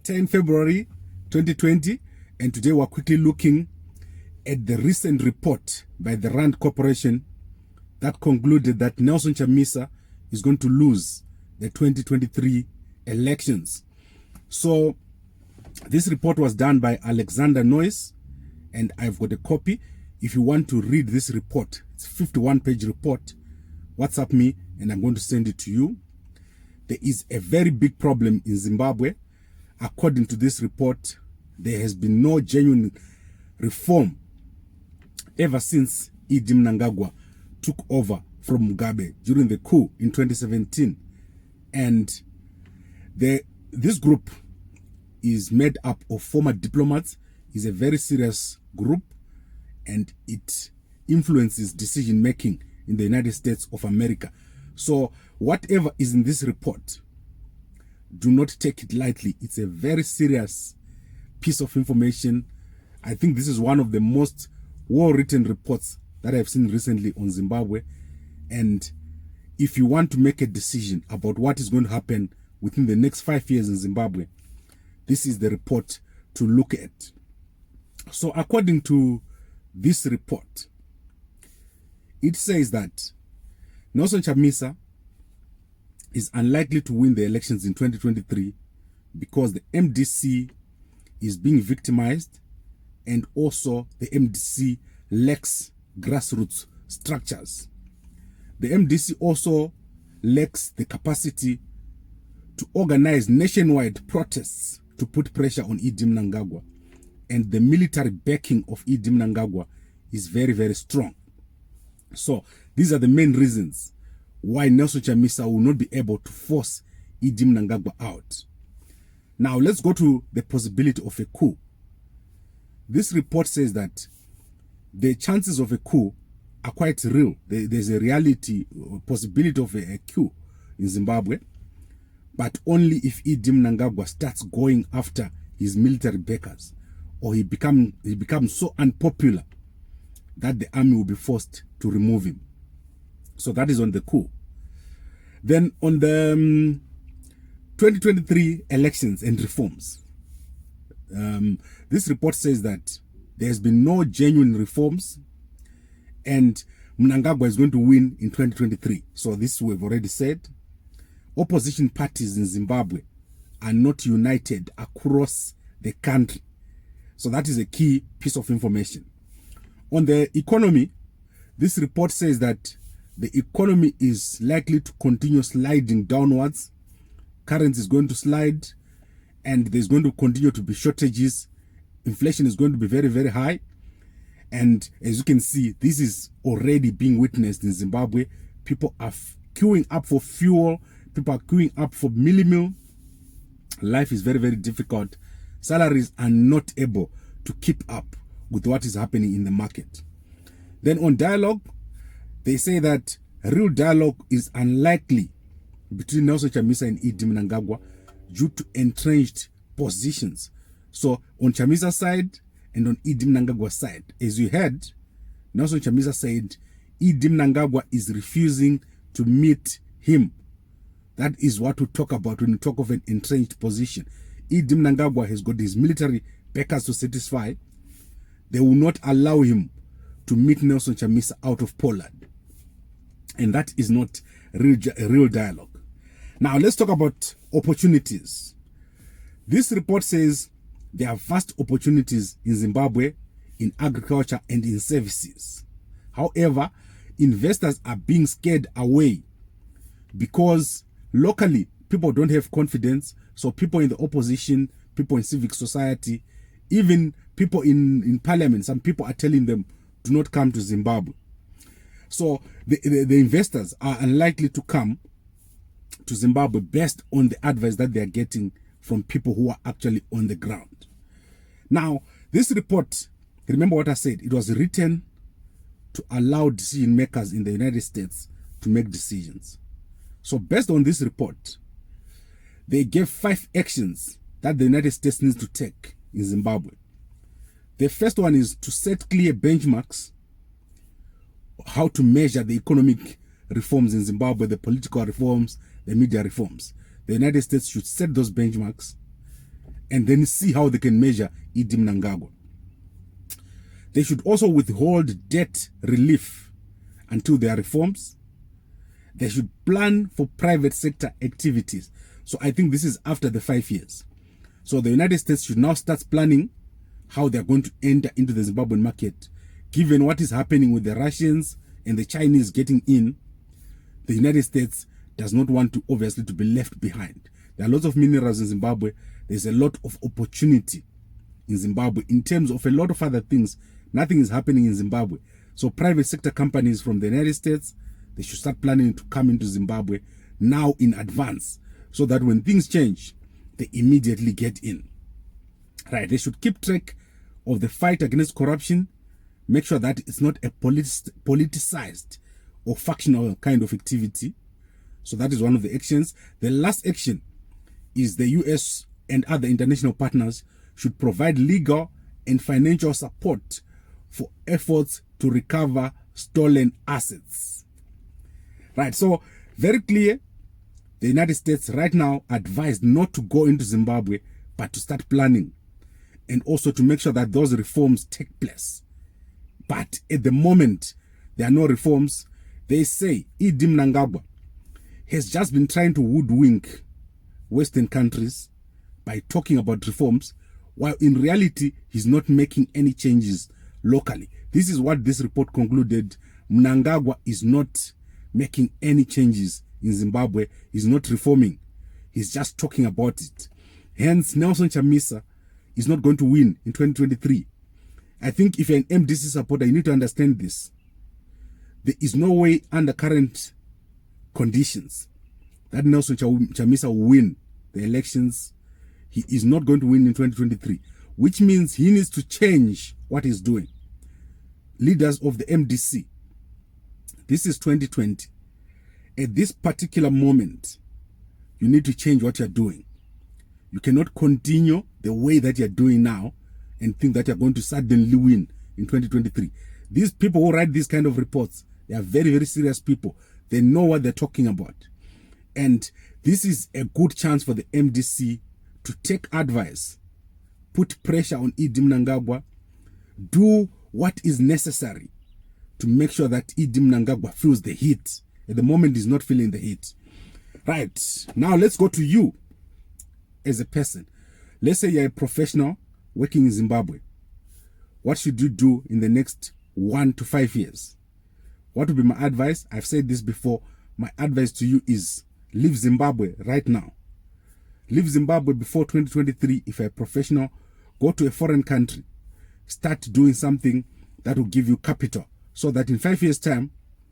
10 February 2020, and today we're quickly looking at the recent report by the Rand Corporation that concluded that Nelson Chamisa is going to lose the 2023 elections. So this report was done by Alexander Noyes, and I've got a copy. If you want to read this report, it's a 51-page report. WhatsApp me and I'm going to send it to you. There is a very big problem in Zimbabwe. According to this report, there has been no genuine reform ever since Idi Mnangagwa took over from Mugabe during the coup in 2017. And this group is made up of former diplomats. It's a very serious group, and it influences decision making in the United States of America. So whatever is in this report, do not take it lightly. It's a very serious piece of information. I think this is one of the most well-written reports that I've seen recently on Zimbabwe. And if you want to make a decision about what is going to happen within the next 5 years in Zimbabwe, this is the report to look at. So according to this report, it says that Nelson Chamisa is unlikely to win the elections in 2023 because the MDC is being victimized, and also the MDC lacks grassroots structures. The MDC also lacks the capacity to organize nationwide protests to put pressure on Idi Mnangagwa, and the military backing of Idi Mnangagwa is very, very strong. So these are the main reasons why Nelson Chamisa will not be able to force Idi Mnangagwa out. Now let's go to the possibility of a coup. This report says that the chances of a coup are quite real. There's a reality, possibility of a coup in Zimbabwe, but only if Idi Mnangagwa starts going after his military backers, or he becomes so unpopular that the army will be forced to remove him. So that is on the coup. Then on the 2023 elections and reforms, this report says that there has been no genuine reforms, and Mnangagwa is going to win in 2023. So this we've already said. Opposition parties in Zimbabwe are not united across the country. So that is a key piece of information. On the economy, this report says that the economy is likely to continue sliding downwards. Currency is going to slide, and there's going to continue to be shortages. Inflation is going to be very, very high. And as you can see, this is already being witnessed in Zimbabwe. People are queuing up for fuel. People are queuing up for meal. Life is very, very difficult. Salaries are not able to keep up with what is happening in the market. Then on dialogue, they say that real dialogue is unlikely between Nelson Chamisa and Idi Mnangagwa due to entrenched positions. So on Chamisa's side and on Idi Mnangagwa's side, as you heard, Nelson Chamisa said Idi Mnangagwa is refusing to meet him. That is what we talk about when we talk of an entrenched position. Idi Mnangagwa has got his military backers to satisfy. They will not allow him to meet Nelson Chamisa out of Poland. And that is not a real dialogue. Now let's talk about opportunities. This report says there are vast opportunities in Zimbabwe in agriculture and in services. However, investors are being scared away because locally people don't have confidence. So people in the opposition, people in civic society, even people in parliament, some people are telling them, do not come to Zimbabwe. So the investors are unlikely to come to Zimbabwe based on the advice that they are getting from people who are actually on the ground. Now, this report, remember what I said, it was written to allow decision makers in the United States to make decisions. So based on this report, they gave 5 actions that the United States needs to take in Zimbabwe. The first one is to set clear benchmarks, how to measure the economic reforms in Zimbabwe, the political reforms, the media reforms. The United States should set those benchmarks. and then see how they can measure Idi Mnangagwa. They should also withhold debt relief until there are reforms. They should plan for private sector activities. So I think this is after the 5 years. So the United States should now start planning how they're going to enter into the Zimbabwean market. Given what is happening with the Russians and the Chinese getting in, the United States does not want to, obviously, to be left behind. There are lots of minerals in Zimbabwe. There's a lot of opportunity in Zimbabwe. In terms of a lot of other things, nothing is happening in Zimbabwe. So private sector companies from the United States, they should start planning to come into Zimbabwe now in advance, so that when things change, they immediately get in. Right, they should keep track of the fight against corruption, make sure that it's not a politicized or factional kind of activity. So that is one of the actions. The last action is the US and other international partners should provide legal and financial support for efforts to recover stolen assets. Right, so very clear, the United States right now advised not to go into Zimbabwe, but to start planning, and also to make sure that those reforms take place. But at the moment, there are no reforms. They say Idi Mnangagwa has just been trying to hoodwink Western countries by talking about reforms, while in reality, he's not making any changes locally. This is what this report concluded. Mnangagwa is not making any changes in Zimbabwe. He's not reforming. He's just talking about it. Hence, Nelson Chamisa is not going to win in 2023. I think if you're an MDC supporter, you need to understand this. There is no way under current conditions that Nelson Chamisa will win the elections. He is not going to win in 2023, which means he needs to change what he's doing. Leaders of the MDC, this is 2020. At this particular moment, you need to change what you're doing. You cannot continue the way that you're doing now and think that you're going to suddenly win in 2023. These people who write these kind of reports, they are very, very serious people. They know what they're talking about. And this is a good chance for the MDC to take advice, put pressure on Idi Mnangagwa, do what is necessary to make sure that Idi Mnangagwa feels the heat. At the moment, he's not feeling the heat. Right, now let's go to you as a person. Let's say you're a professional working in Zimbabwe. What should you do in the next 1 to 5 years? What would be my advice? I've said this before. My advice to you is leave Zimbabwe right now. Leave Zimbabwe before 2023 if you're a professional. Go to a foreign country. Start doing something that will give you capital, so that in 5 years' time,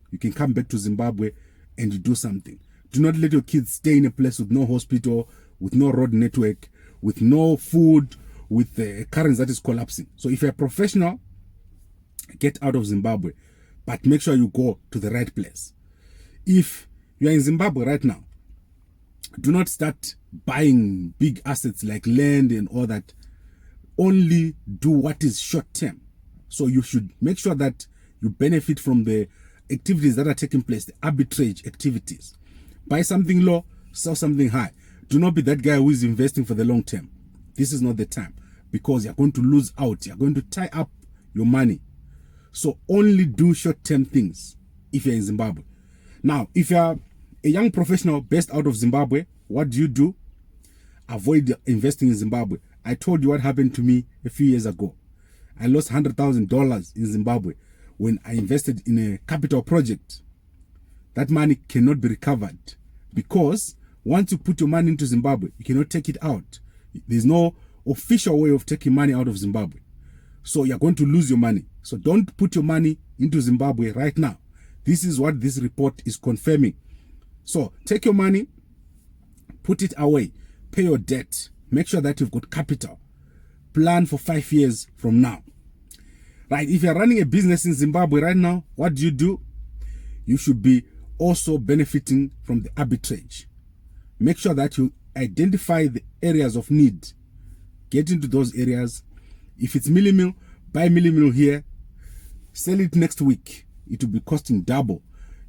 you can come back to Zimbabwe and you do something. Do not let your kids stay in a place with no hospital, with no road network, with no food, with a currency that is collapsing. So if you're a professional, get out of Zimbabwe, but make sure you go to the right place. If you're in Zimbabwe right now, do not start buying big assets like land and all that. Only do what is short term. So you should make sure that you benefit from the activities that are taking place, the arbitrage activities. Buy something low, sell something high. Do not be that guy who is investing for the long term. This is not the time, because you're going to lose out. You're going to tie up your money. So only do short-term things if you're in Zimbabwe. Now, if you're a young professional based out of Zimbabwe, what do? Avoid investing in Zimbabwe. I told you what happened to me a few years ago. I lost $100,000 in Zimbabwe when I invested in a capital project. That money cannot be recovered, because once you put your money into Zimbabwe, you cannot take it out. There's no official way of taking money out of Zimbabwe. So you're going to lose your money. So don't put your money into Zimbabwe right now. This is what this report is confirming. So take your money, put it away, pay your debt, make sure that you've got capital. Plan for 5 years from now. Right, if you're running a business in Zimbabwe right now, what do? You should be also benefiting from the arbitrage. Make sure that you identify the areas of need. Get into those areas. If it's millimil, buy millimil here. Sell it next week. It will be costing double.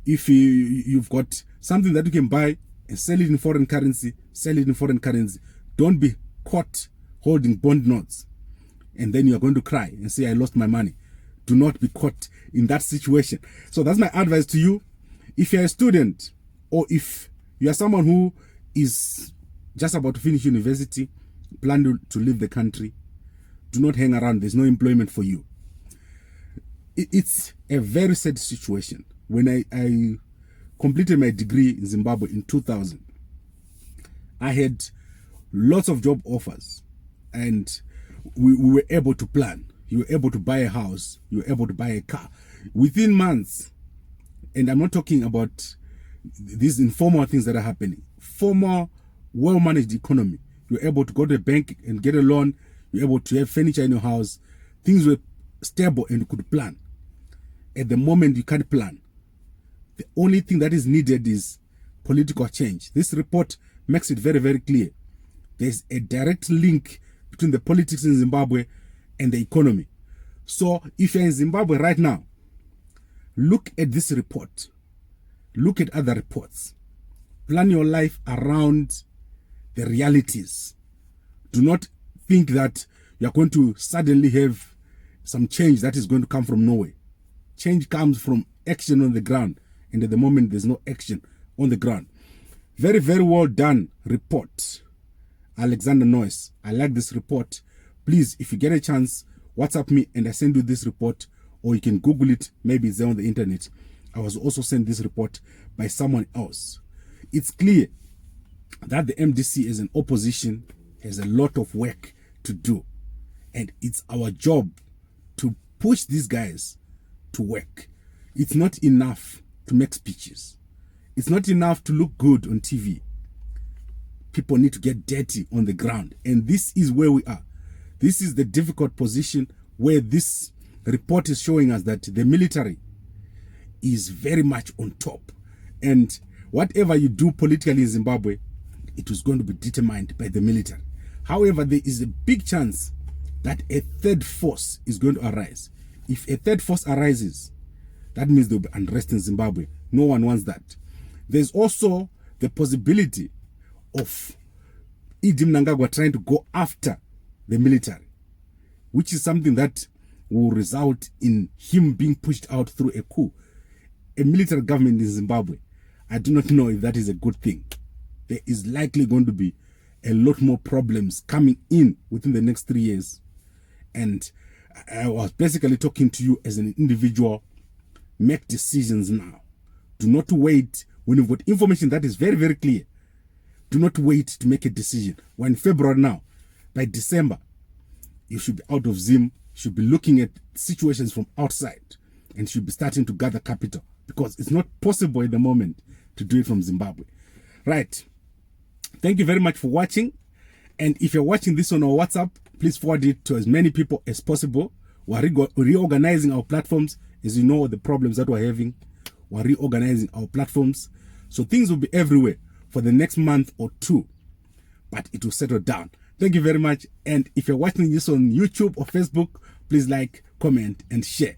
If you've got something that you can buy and sell it in foreign currency, sell it in foreign currency. Don't be caught holding bond notes, and then you are going to cry and say, I lost my money. Do not be caught in that situation. So that's my advice to you. If you're a student, or if you are someone who is just about to finish university, plan to leave the country, do not hang around. There's no employment for you. It's a very sad situation. When I completed my degree in Zimbabwe in 2000, I had lots of job offers, and we were able to plan. You were able to buy a house. You were able to buy a car within months. And I'm not talking about these informal things that are happening. Formal, well-managed economy. You're able to go to a bank and get a loan. You're able to have furniture in your house. Things were stable and you could plan. At the moment, you can't plan. The only thing that is needed is political change. This report makes it very, very clear. There's a direct link between the politics in Zimbabwe and the economy. So if you're in Zimbabwe right now, look at this report. Look at other reports. Plan your life around the realities. Do not think that you're going to suddenly have some change that is going to come from nowhere. Change comes from action on the ground. And at the moment, there's no action on the ground. Very, very well done report, Alexander Noyes. I like this report. Please, if you get a chance, WhatsApp me and I send you this report, or you can Google it. Maybe it's there on the internet. I was also sent this report by someone else. It's clear that the MDC as an opposition has a lot of work to do. And it's our job to push these guys to work. It's not enough to make speeches. It's not enough to look good on TV. People need to get dirty on the ground. And this is where we are. This is the difficult position where this report is showing us that the military is very much on top. And whatever you do politically in Zimbabwe, it is going to be determined by the military. However, there is a big chance that a third force is going to arise. If a third force arises, that means there will be unrest in Zimbabwe. No one wants that. There's also the possibility of Idi Mnangagwa trying to go after the military, which is something that will result in him being pushed out through a coup. A military government in Zimbabwe, I do not know if that is a good thing. There is likely going to be a lot more problems coming in within the next 3 years. And I was basically talking to you as an individual. Make decisions now. Do not wait when you've got information that is very, very clear. Do not wait to make a decision. We're in February now. By December, you should be out of Zim. You should be looking at situations from outside and should be starting to gather capital, because it's not possible at the moment to do it from Zimbabwe. Right. Thank you very much for watching. And if you're watching this on our WhatsApp, please forward it to as many people as possible. We're reorganizing our platforms. As you know, the problems that we're having, we're reorganizing our platforms. So things will be everywhere for the next month or two, but it will settle down. Thank you very much. And if you're watching this on YouTube or Facebook, please like, comment, and share.